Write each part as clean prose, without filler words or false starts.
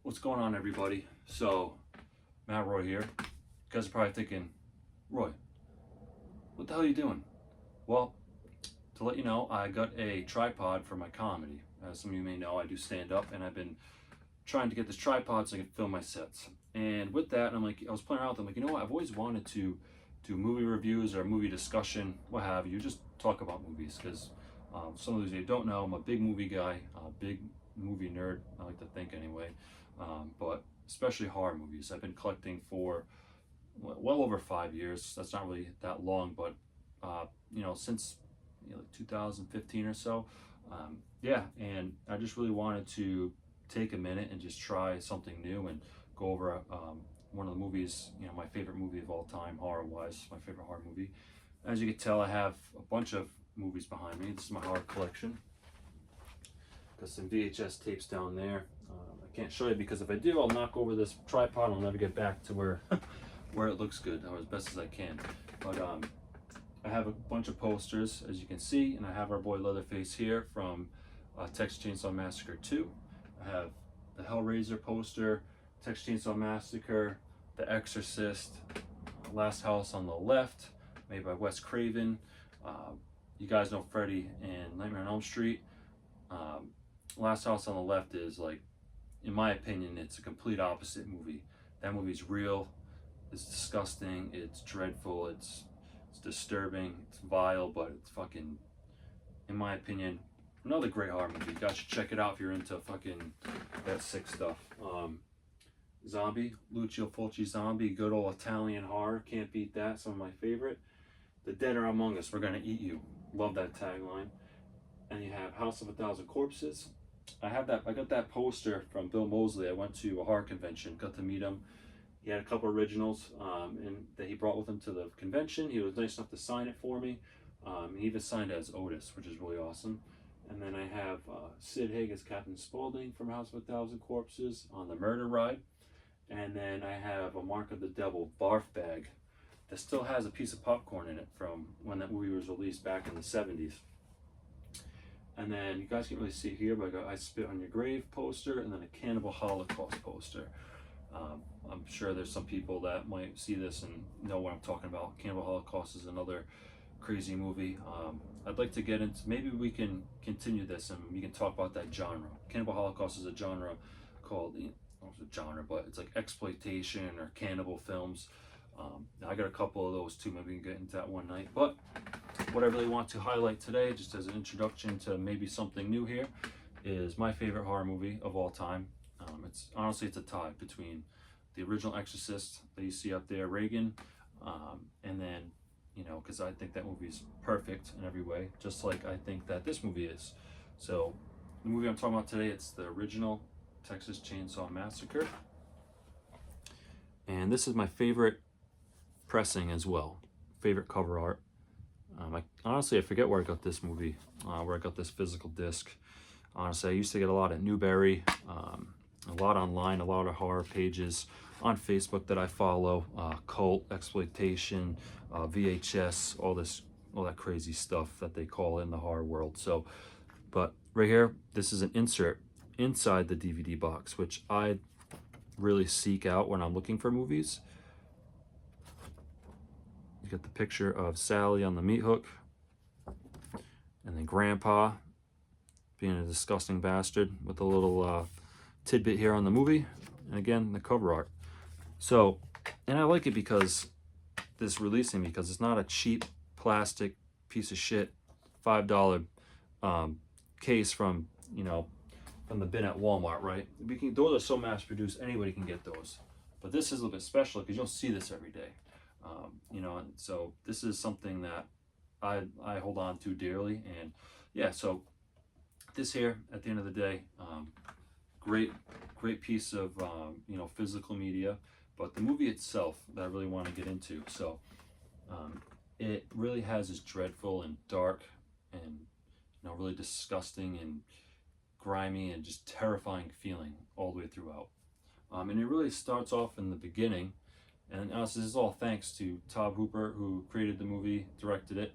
What's going on, everybody? So, Matt Roy here. You guys are probably thinking, Roy, what the hell are you doing? Well, to let you know, I got a tripod for my comedy. As some of you may know, I do stand up, and I've been trying to get this tripod so I can film my sets. And with that, I was playing around with it. I'm like, you know what? I've always wanted to do movie reviews or movie discussion, what have you. Just talk about movies, because some of you don't know, I'm a big movie guy, a big movie nerd. I like to think anyway. But especially horror movies. I've been collecting for well over 5 years. That's not really that long, but since like 2015 or so. Yeah, and I just really wanted to take a minute and just try something new and go over one of the movies, my favorite movie of all time, horror-wise, my favorite horror movie. As you can tell, I have a bunch of movies behind me. This is my horror collection. Got some VHS tapes down there. I can't show you because if I do, I'll knock over this tripod and I'll never get back to where where it looks good, or as best as I can. But I have a bunch of posters, as you can see, and I have our boy Leatherface here from Texas Chainsaw Massacre 2. I have the Hellraiser poster, Texas Chainsaw Massacre, The Exorcist, Last House on the Left, made by Wes Craven. You guys know Freddy and Nightmare on Elm Street. Last House on the Left is, like, in my opinion, it's a complete opposite movie. That movie's real, it's disgusting, it's dreadful, it's disturbing, it's vile, but it's fucking, in my opinion, another great horror movie. You guys should check it out if you're into fucking that sick stuff. Zombie, Lucio Fulci Zombie, good old Italian horror, can't beat that, some of my favorite. The Dead Are Among Us, We're Gonna Eat You, love that tagline. And you have House of a Thousand Corpses. I got that poster from Bill Moseley. I went to a horror convention, got to meet him. He had a couple originals and that he brought with him to the convention. He was nice enough to sign it for me. He even signed it as Otis, which is really awesome. And then I have Sid Haig as Captain Spaulding from House of a Thousand Corpses on the murder ride. And then I have a Mark of the Devil barf bag that still has a piece of popcorn in it from when that movie was released back in the 70s. And then you guys can't really see it here, but I got I Spit on Your Grave poster, and then a Cannibal Holocaust poster. I'm sure there's some people that might see this and know what I'm talking about. Cannibal Holocaust is another crazy movie. I'd like to get into, maybe we can continue this and we can talk about that genre. Cannibal Holocaust is a genre called, not a genre, but it's like exploitation or cannibal films. I got a couple of those too, maybe we can get into that one night. But what I really want to highlight today, just as an introduction to maybe something new here, is my favorite horror movie of all time. It's a tie between the original Exorcist that you see up there, Reagan, and then, because I think that movie's perfect in every way, just like I think that this movie is. So the movie I'm talking about today, it's the original Texas Chainsaw Massacre. And this is my favorite pressing as well, favorite cover art. I forget where I got this movie, where I got this physical disc. Honestly, I used to get a lot at Newberry, a lot online, a lot of horror pages on Facebook that I follow, cult, exploitation, VHS, all that crazy stuff that they call in the horror world. So, but right here, this is an insert inside the DVD box, which I really seek out when I'm looking for movies. You got the picture of Sally on the meat hook, and then Grandpa being a disgusting bastard with a little tidbit here on the movie, and again the cover art. So, and I like it because it's not a cheap plastic piece of shit $5 case from the bin at Walmart, right? Those are so mass produced, anybody can get those, but this is a little bit special because you don't see this every day. And so this is something that I hold on to dearly. And yeah, so this here, at the end of the day, great piece of physical media. But the movie itself that I really want to get into, so it really has this dreadful and dark and really disgusting and grimy and just terrifying feeling all the way throughout. And it really starts off in the beginning. And this is all thanks to Tobe Hooper, who created the movie, directed it,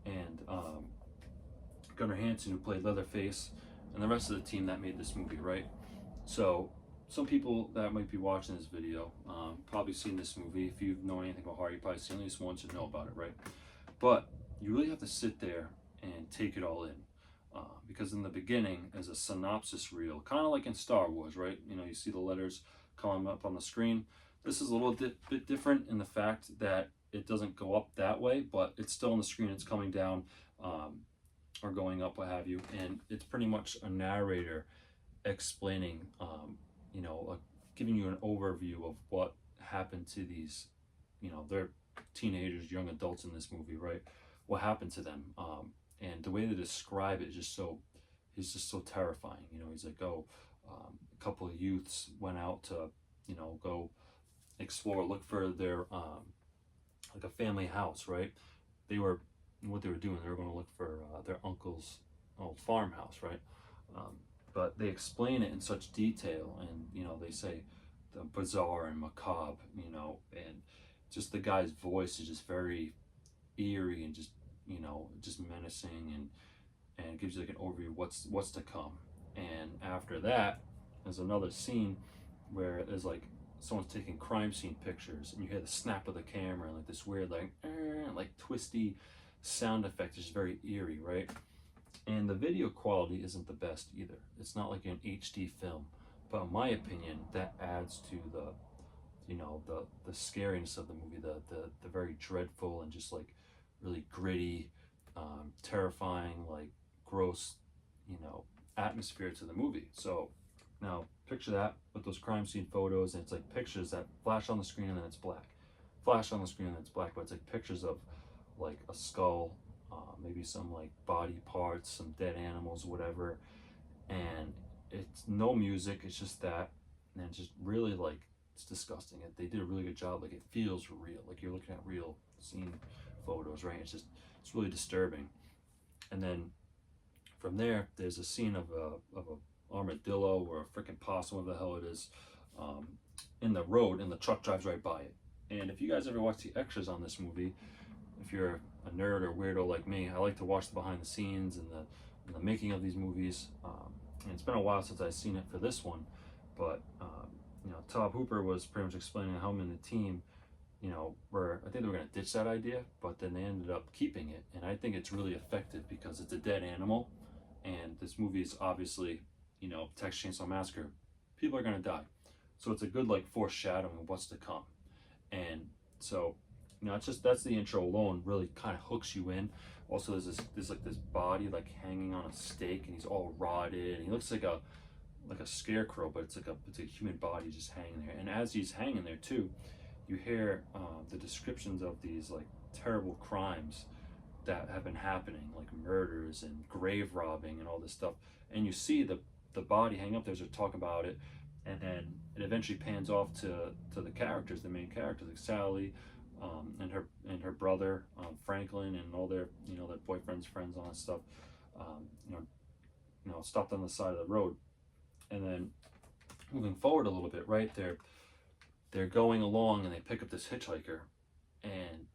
and Gunnar Hansen, who played Leatherface, and the rest of the team that made this movie, right? So some people that might be watching this video probably seen this movie. If you know anything about horror, you probably seen at least once and know about it, right? But you really have to sit there and take it all in. Because in the beginning, as a synopsis reel, kind of like in Star Wars, right? You know, you see the letters coming up on the screen. This is a little bit different in the fact that it doesn't go up that way, but it's still on the screen. It's coming down or going up, what have you. And it's pretty much a narrator explaining, giving you an overview of what happened to these, they're teenagers, young adults in this movie, right? What happened to them? And the way they describe it is he's just so terrifying. He's like, a couple of youths went out to, go explore, look for their, like a family house, right? What they were doing, they were going to look for their uncle's old farmhouse, right? But they explain it in such detail, and they say the bizarre and macabre, and just the guy's voice is just very eerie and just menacing, and gives you like an overview of what's to come. And after that, there's another scene where there's like someone's taking crime scene pictures, and you hear the snap of the camera and like this weird like twisty sound effect, is very eerie, right? And the video quality isn't the best either. It's not like an HD film, but in my opinion, that adds to the scariness of the movie, the very dreadful and just like really gritty, terrifying, like gross, atmosphere to the movie. So now picture that with those crime scene photos, and it's like pictures that flash on the screen and then it's black, flash on the screen and then it's black, but it's like pictures of like a skull, maybe some like body parts, some dead animals, whatever, and it's no music. It's just that, and it's just really like it's disgusting. They did a really good job. Like it feels real, like you're looking at real scene photos, right? It's really disturbing. And then from there, there's a scene of a armadillo or a freaking possum, whatever the hell it is, in the road, and the truck drives right by it. And if you guys ever watch the extras on this movie, if you're a nerd or weirdo like me, I like to watch the behind the scenes and the making of these movies. And it's been a while since I've seen it for this one, but Todd Hooper was pretty much explaining how him and the team, I think they were going to ditch that idea, but then they ended up keeping it. And I think it's really effective because it's a dead animal, and this movie is obviously, Texas Chainsaw Massacre. People are going to die, so it's a good like foreshadowing of what's to come. And so, it's just that's the intro alone really kind of hooks you in. Also, there's this body like hanging on a stake, and he's all rotted, and he looks like a scarecrow, but it's a human body just hanging there. And as he's hanging there too, you hear the descriptions of these like terrible crimes that have been happening, like murders and grave robbing and all this stuff. And you see the body hang up there, so talk about it, and then it eventually pans off to the characters, the main characters, like Sally, and her brother Franklin, and all their their boyfriends, friends, all that stuff. Stopped on the side of the road, and then moving forward a little bit, right, they're going along, and they pick up this hitchhiker, and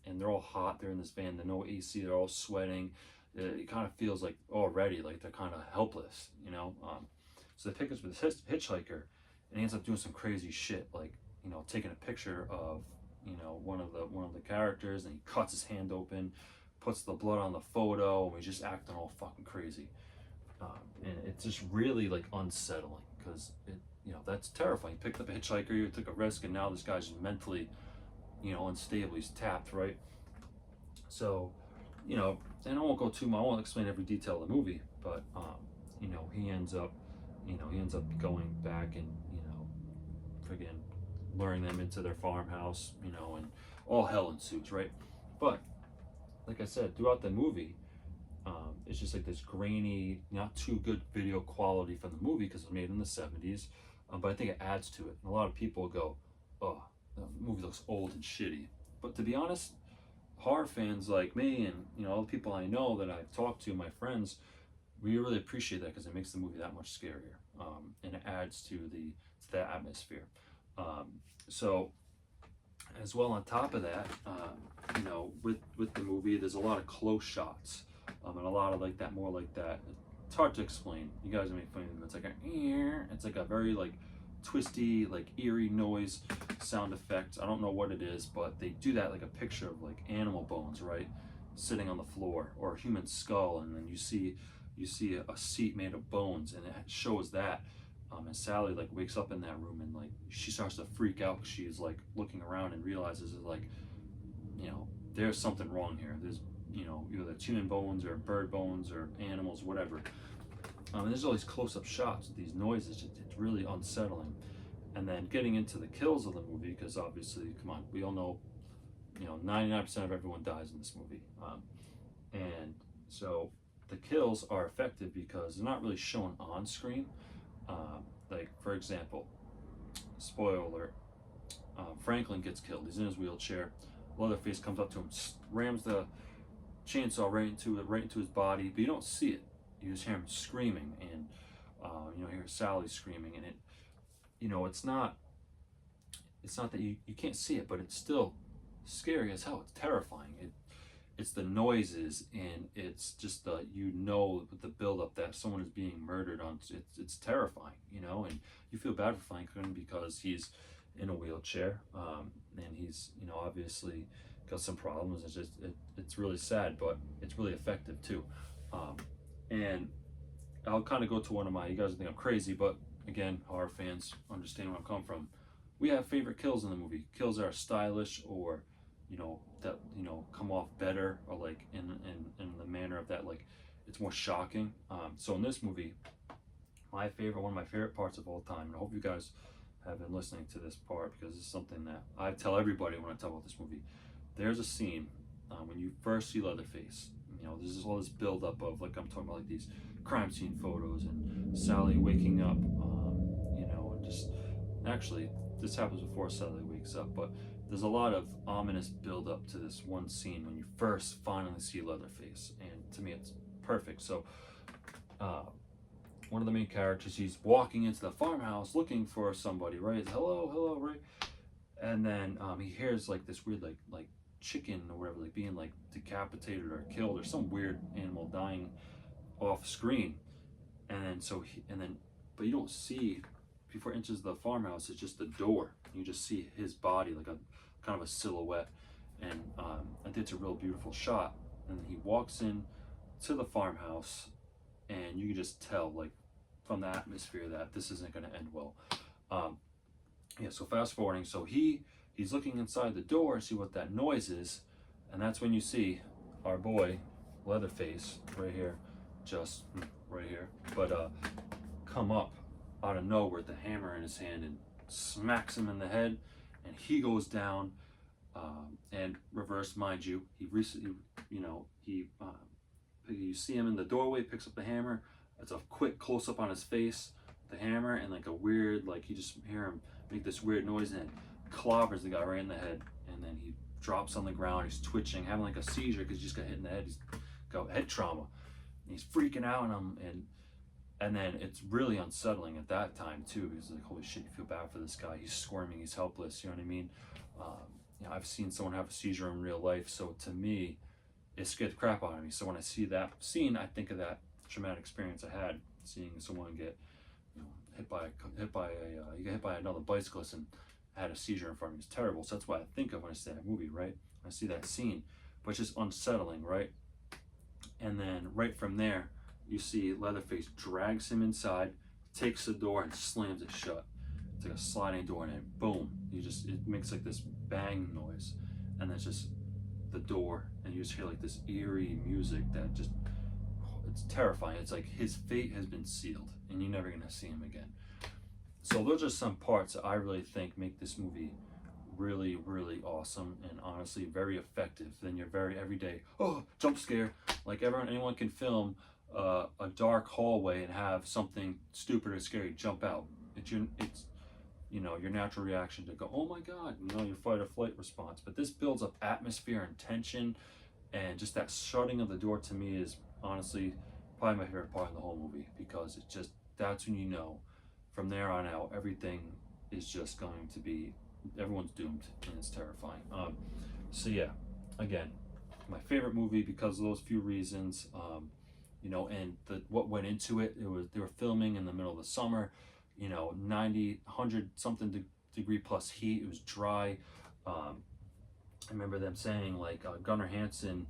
and they're all hot. They're in this van. There's no AC. They're all sweating. It kind of feels like already like they're kind of helpless, So they pick up this hitchhiker, and he ends up doing some crazy shit, like taking a picture of one of the characters, and he cuts his hand open, puts the blood on the photo, and he's just acting all fucking crazy. And it's just really like unsettling, because that's terrifying. You picked up a hitchhiker, you took a risk, and now this guy's mentally unstable. He's tapped, right? So and I won't go too much. I won't explain every detail of the movie, but he ends up going back and friggin' luring them into their farmhouse, and all hell ensues, right? But like I said, throughout the movie, it's just like this grainy, not too good video quality from the movie because it was made in the 70s, but I think it adds to it. And a lot of people go, "Oh, the movie looks old and shitty." But to be honest, horror fans like me, and all the people I know that I've talked to, my friends, we really appreciate that because it makes the movie that much scarier, and it adds to the atmosphere. So as well, on top of that, with the movie, there's a lot of close shots, and a lot of like that, more like that It's hard to explain. You guys are making fun of them. It's like it's like a very like twisty, like eerie noise sound effect. I don't know what it is, but they do that like a picture of like animal bones, right, sitting on the floor, or a human skull, and then you see a seat made of bones, and it shows that. And Sally like wakes up in that room, and like she starts to freak out. She's like looking around and realizes that like, you know, there's something wrong here. There's, you know, either it's human bones or bird bones or animals, whatever. And there's all these close-up shots of these noises. It's really unsettling. And then getting into the kills of the movie, because obviously, come on, we all know, you know, 99% of everyone dies in this movie. And so the kills are effective because they're not really shown on screen. Like, for example, spoiler alert, Franklin gets killed. He's in his wheelchair. Leatherface comes up to him, rams the chainsaw right into his body, but you don't see it. You just hear him screaming, and you know, hear Sally screaming, and it, you know, it's not that you can't see it, but it's still scary as hell. It's terrifying. It's the noises, and it's just the, you know, with the buildup that someone is being murdered on. It's terrifying, you know, and you feel bad for Franklin because he's in a wheelchair, and he's, you know, obviously got some problems. It's just it's really sad, but it's really effective too. And I'll kind of go to one of my, you guys think I'm crazy, but again, horror fans understand where I'm coming from. We have favorite kills in the movie. Kills that are stylish, or, you know, that, you know, come off better, or like in the manner of that, like it's more shocking. So in this movie, one of my favorite parts of all time, and I hope you guys have been listening to this part, because it's something that I tell everybody when I talk about this movie. There's a scene when you first see Leatherface. You know, there's all this buildup of, like, I'm talking about like these crime scene photos and Sally waking up, you know, and just, actually, this happens before Sally wakes up, but there's a lot of ominous buildup to this one scene when you first finally see Leatherface, and to me it's perfect. So one of the main characters, he's walking into the farmhouse looking for somebody, right? It's, hello, hello, right? And then he hears like this weird like chicken or whatever, like being like decapitated or killed, or some weird animal dying off screen. And then but you don't see, before it enters the farmhouse, it's just the door. You just see his body, like a kind of a silhouette. And I think it's a real beautiful shot. And then he walks in to the farmhouse, and you can just tell, like, from the atmosphere, that this isn't going to end well. Yeah, so fast forwarding, so he's looking inside the door to see what that noise is, and that's when you see our boy Leatherface right here, just right here, but come up out of nowhere with the hammer in his hand and smacks him in the head, and he goes down. And reverse, mind you, he recently, you know, you see him in the doorway, picks up the hammer. It's a quick close up on his face, the hammer, and like a weird, like, you just hear him make this weird noise, and it clobbers the guy right in the head. And then he drops on the ground. He's twitching, having like a seizure because he just got hit in the head. He's got head trauma, and he's freaking out. And then it's really unsettling at that time too, because like, holy shit, you feel bad for this guy. He's squirming, he's helpless. You know what I mean? You know, I've seen someone have a seizure in real life, so to me, it scared the crap out of me. So when I see that scene, I think of that traumatic experience I had seeing someone get, you know, you get hit by another bicyclist and had a seizure in front of me. It's terrible. So that's what I think of when I see that movie, right? I see that scene, but it's just unsettling, right? And then right from there, you see Leatherface drags him inside, takes the door and slams it shut. It's like a sliding door, and then boom, it makes like this bang noise, and that's just the door, and you just hear like this eerie music that just, it's terrifying. It's like his fate has been sealed, and you're never gonna see him again. So those are some parts that I really think make this movie really, really awesome, and honestly very effective. Then you're very everyday, oh, jump scare. Like anyone can film a dark hallway and have something stupid or scary jump out. It's you know, your natural reaction to go, oh my god, you know, your fight or flight response. But this builds up atmosphere and tension, and just that shutting of the door to me is honestly probably my favorite part of the whole movie, because it's just, that's when you know from there on out everything is just going to be, everyone's doomed, and it's terrifying. So yeah, again, my favorite movie because of those few reasons. you know, and what went into it. They were filming in the middle of the summer, you know, 90, 100 something degree plus heat. It was dry. I remember them saying like Gunnar Hansen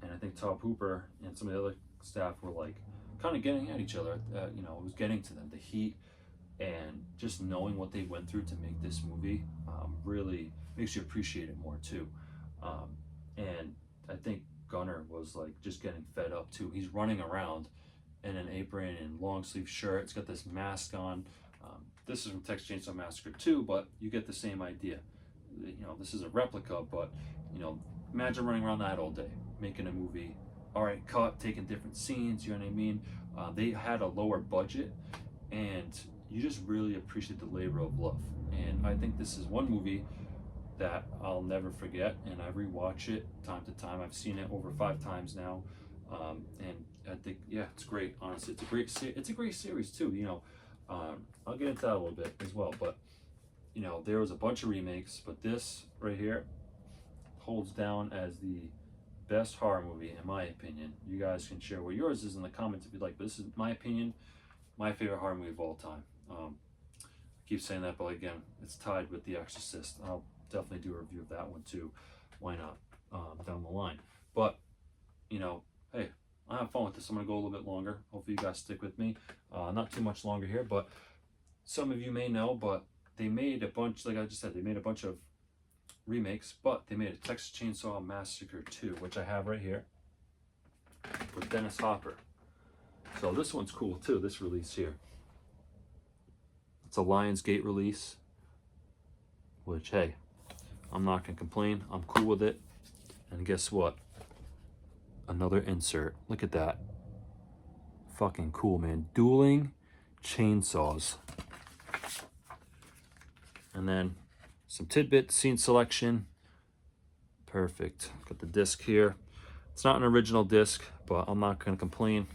and I think Top Hooper and some of the other staff were like kind of getting at each other. You know, it was getting to them, the heat, and just knowing what they went through to make this movie really makes you appreciate it more too. And I think Gunnar was like just getting fed up too. He's running around in an apron and long sleeve shirt. It's got this mask on. This is from Texas Chainsaw Massacre 2, but you get the same idea. You know, this is a replica, but you know, imagine running around that all day, making a movie. All right, cut, taking different scenes. You know what I mean? They had a lower budget, and you just really appreciate the labor of love. And I think this is one movie that I'll never forget, and I rewatch it time to time. I've seen it over 5 times now, and I think, yeah, it's great. Honestly, it's a great series too. You know, I'll get into that a little bit as well. But you know, there was a bunch of remakes, but this right here holds down as the best horror movie in my opinion. You guys can share what yours is in the comments if you'd like. But this is my opinion, my favorite horror movie of all time. I keep saying that, but again, it's tied with The Exorcist. I'll definitely do a review of that one too. Why not? Down the line. But you know, hey, I have fun with this. I'm gonna go a little bit longer. Hopefully you guys stick with me. Not too much longer here, but some of you may know, but they made a bunch, like I just said, they made a bunch of remakes, but they made a Texas Chainsaw Massacre 2, which I have right here, with Dennis Hopper. So this one's cool too, this release here. It's a Lionsgate release, which, hey, I'm not gonna complain. I'm cool with it. And guess what? Another insert. Look at that. Fucking cool, man. Dueling chainsaws. And then some tidbit scene selection. Perfect. Got the disc here. It's not an original disc, but I'm not going to complain.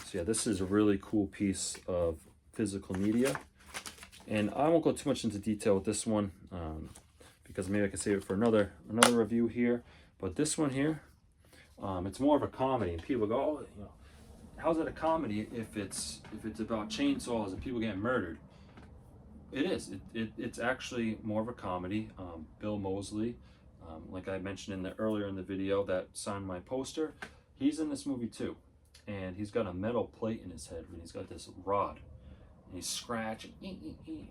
So yeah, this is a really cool piece of physical media. And I won't go too much into detail with this one because maybe I can save it for another review here. But this one here, it's more of a comedy, and people go, oh, you know, how's it a comedy if it's about chainsaws and people getting murdered? It is. It's actually more of a comedy. Bill Moseley, like I mentioned earlier in the video that signed my poster, he's in this movie too, and he's got a metal plate in his head, and he's got this rod, and he's scratching, and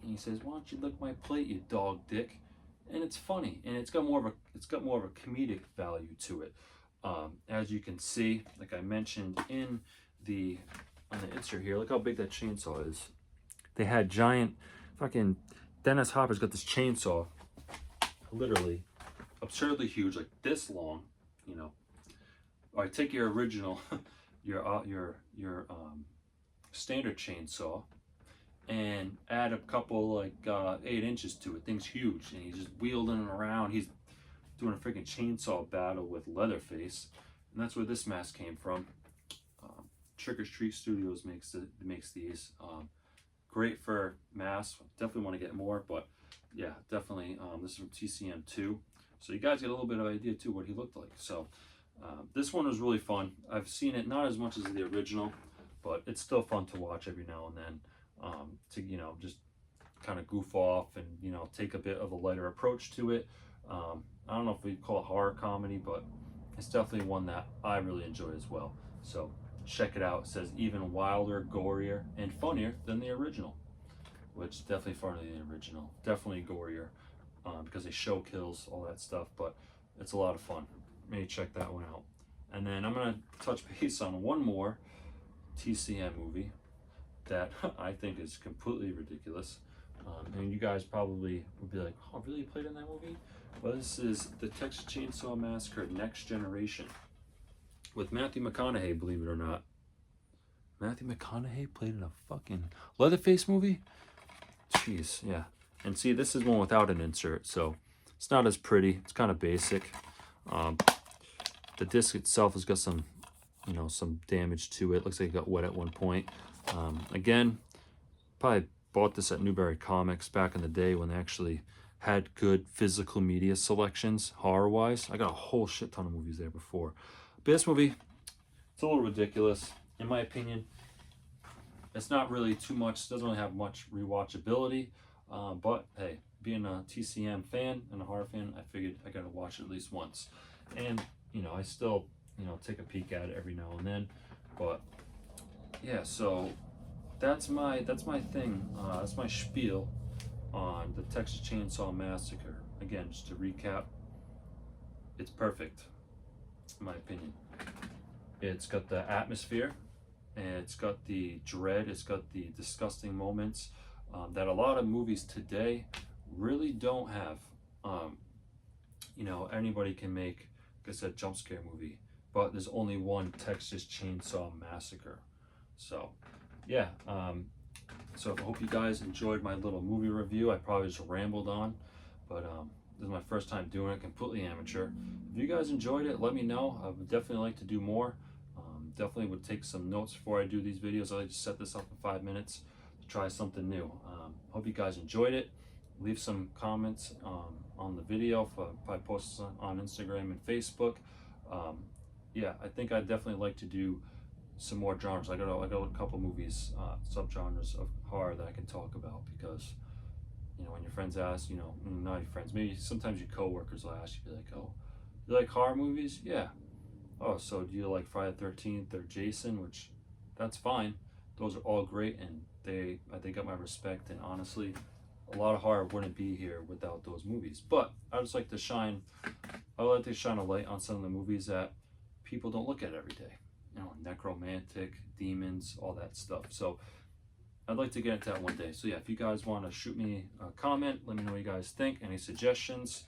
he says, "Why don't you lick my plate, you dog dick?" And it's funny, and it's got more of a comedic value to it. As you can see, like I mentioned on the insert here, look how big that chainsaw is. They had giant. Fucking Dennis Hopper's got this chainsaw, literally absurdly huge, like this long, you know. All right, take your original, your standard chainsaw, and add a couple like 8 inches to it. Thing's huge, and he's just wheeling it around. He's doing a freaking chainsaw battle with Leatherface, and that's where this mask came from. Trick or Treat Studios makes these. Great for mass. Definitely want to get more, but yeah, definitely. This is from TCM2, so you guys get a little bit of idea too what he looked like. So this one was really fun. I've seen it not as much as the original, but it's still fun to watch every now and then to, you know, just kind of goof off and, you know, take a bit of a lighter approach to it. I don't know if we call it horror comedy, but it's definitely one that I really enjoy as well. So check it out. It says even wilder, gorier, and funnier than the original, which is definitely funnier than the original. Definitely gorier because they show kills, all that stuff, but it's a lot of fun. Maybe check that one out. And then I'm going to touch base on one more TCM movie that I think is completely ridiculous. And you guys probably would be like, oh, really, you played in that movie? Well, this is the Texas Chainsaw Massacre Next Generation, with Matthew McConaughey, believe it or not. Matthew McConaughey played in a fucking Leatherface movie? Jeez, yeah. And see, this is one without an insert, so it's not as pretty. It's kind of basic. The disc itself has got some, you know, some damage to it. Looks like it got wet at one point. Again, probably bought this at Newberry Comics back in the day when they actually had good physical media selections, horror-wise. I got a whole shit ton of movies there before. But this movie, It's a little ridiculous, in my opinion. It's not really too much, doesn't really have much rewatchability, but hey, being a TCM fan and a horror fan, I figured I gotta watch it at least once. And, I still, take a peek at it every now and then. But yeah, so that's my thing. That's my spiel on the Texas Chainsaw Massacre. Again, just to recap, it's perfect, in my opinion. It's got the atmosphere, and it's got the dread, it's got the disgusting moments that a lot of movies today really don't have. Anybody can make, like I said, jump scare movie, but there's only one Texas Chainsaw Massacre. So, yeah. So I hope you guys enjoyed my little movie review. I probably just rambled on, but this is my first time doing it, completely amateur. If you guys enjoyed it, let me know. I would definitely like to do more. Definitely would take some notes before I do these videos. I like to set this up in 5 minutes to try something new. Hope you guys enjoyed it. Leave some comments on the video if I post on Instagram and Facebook. Yeah, I think I'd definitely like to do some more genres. I got a couple movies, subgenres of horror that I can talk about, because when your friends ask, not your friends, maybe sometimes your coworkers will ask you, be like, oh, you like horror movies? Yeah. Oh, so do you like Friday the 13th or Jason? Which, that's fine. Those are all great, and they got my respect. And honestly, a lot of horror wouldn't be here without those movies. But I just like to shine a light on some of the movies that people don't look at every day. Necromantic, demons, all that stuff. So I'd like to get into that one day. So yeah, if you guys want to shoot me a comment, let me know what you guys think. Any suggestions,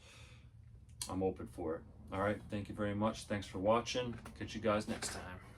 I'm open for it. All right, thank you very much. Thanks for watching. Catch you guys next time.